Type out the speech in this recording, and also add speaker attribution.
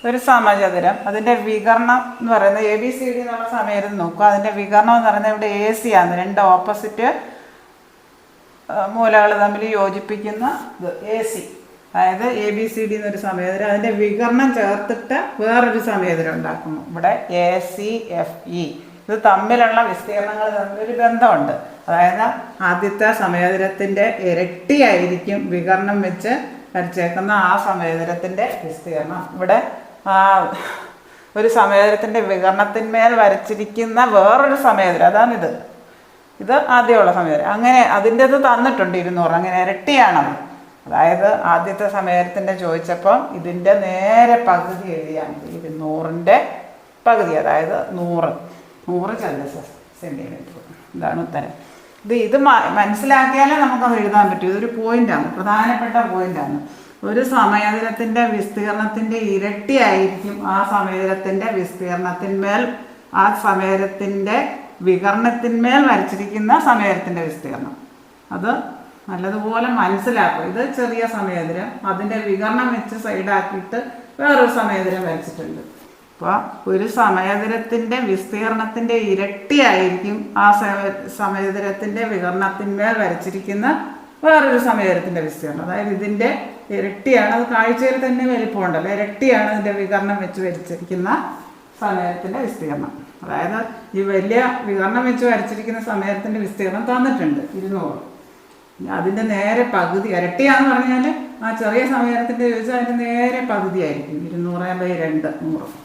Speaker 1: ഒരു സമചതുരം, അതിൻ്റെ വികരണം എന്ന് പറയുന്നത് ABCD എന്നുള്ള സമയം നോക്കുക. അതിൻ്റെ വികരണം എന്ന് പറയുന്നത് ഇവിടെ AC ആണ്. രണ്ട് ഓപ്പോസിറ്റ് മൂലകൾ തമ്മിൽ യോജിപ്പിക്കുന്ന ഇത് AC. അതായത് ABCD എന്നൊരു സമചതുരം, അതിൻ്റെ വികരണം ചേർത്തിട്ട് വേറൊരു സമചതുരം ഉണ്ടാക്കുന്നു. ഇവിടെ ACFE. ഇത് തമ്മിലുള്ള വിസ്തീർണങ്ങൾ തമ്മിലൊരു ബന്ധമുണ്ട്. അതായത് ആദ്യത്തെ സമചതുരത്തിൻ്റെ ഇരട്ടിയായിരിക്കും വികരണം വെച്ച് വരച്ചേക്കുന്ന ആ സമചതുരത്തിൻ്റെ വിസ്തീർണം. ഇവിടെ ഒരു സമചതുരത്തിൻ്റെ വികരണത്തിന്മേൽ വരച്ചിരിക്കുന്ന വേറൊരു സമചതുരം, അതാണിത്. ഇത് ആദ്യമുള്ള സമചതുരം. അങ്ങനെ അതിൻ്റെത് തന്നിട്ടുണ്ട് 200. അങ്ങനെ ഇരട്ടിയാണത്. അതായത് ആദ്യത്തെ സമചതുരത്തിൻ്റെ ചോദിച്ചപ്പം ഇതിൻ്റെ നേരെ പകുതി എഴുതിയാൽ മതി. 200ൻ്റെ പകുതി, അതായത് 100 ചതുരശ്ര സെൻറ്റിമീറ്റർ. ഇതാണ് ഉത്തരം. ഇത് മനസ്സിലാക്കിയാലേ നമുക്കത് എഴുതാൻ പറ്റും. ഇതൊരു പോയിൻ്റാണ്, പ്രധാനപ്പെട്ട പോയിൻ്റാണ്. ഒരു സമചതുരത്തിൻ്റെ വിസ്തീർണത്തിൻ്റെ ഇരട്ടിയായിരിക്കും ആ സമചതുരത്തിൻ്റെ വിസ്തീർണത്തിന്മേൽ, ആ സമചതുരത്തിൻ്റെ വികരണത്തിന്മേൽ വരച്ചിരിക്കുന്ന സമചതുരത്തിൻ്റെ വിസ്തീർണം. അത് നല്ലതുപോലെ മനസ്സിലാക്കും. ഇത് ചെറിയ സമചതുരം, അതിൻ്റെ വികരണം വെച്ച് സൈഡാക്കിയിട്ട് വേറൊരു സമചതുരം വരച്ചിട്ടുണ്ട്. അപ്പോൾ ഒരു സമചതുരത്തിൻ്റെ വിസ്തീർണത്തിൻ്റെ ഇരട്ടിയായിരിക്കും ആ സമചതുരത്തിൻ്റെ വികരണത്തിന്മേൽ വരച്ചിരിക്കുന്ന വേറൊരു സമചതുരത്തിൻ്റെ വിസ്തീർണം. അതായത് ഇതിൻ്റെ ഇരട്ടിയാണ്, അത് കാഴ്ചയിൽ തന്നെ വലിപ്പമുണ്ടല്ലോ, ഇരട്ടിയാണ് ഇതിൻ്റെ വികരണം വെച്ച് വരച്ചിരിക്കുന്ന സമചതുരത്തിൻ്റെ വിസ്തീർണം. അതായത് ഈ വലിയ വികരണം വെച്ച് വരച്ചിരിക്കുന്ന സമചതുരത്തിൻ്റെ വിസ്തീർണം തന്നിട്ടുണ്ട് 200. അതിൻ്റെ നേരെ പകുതി, ഇരട്ടിയാന്ന് പറഞ്ഞാൽ ആ ചെറിയ സമചതുരത്തിൻ്റെ ചോദിച്ചാൽ അതിൻ്റെ നേരെ പകുതിയായിരിക്കും 200/2 100.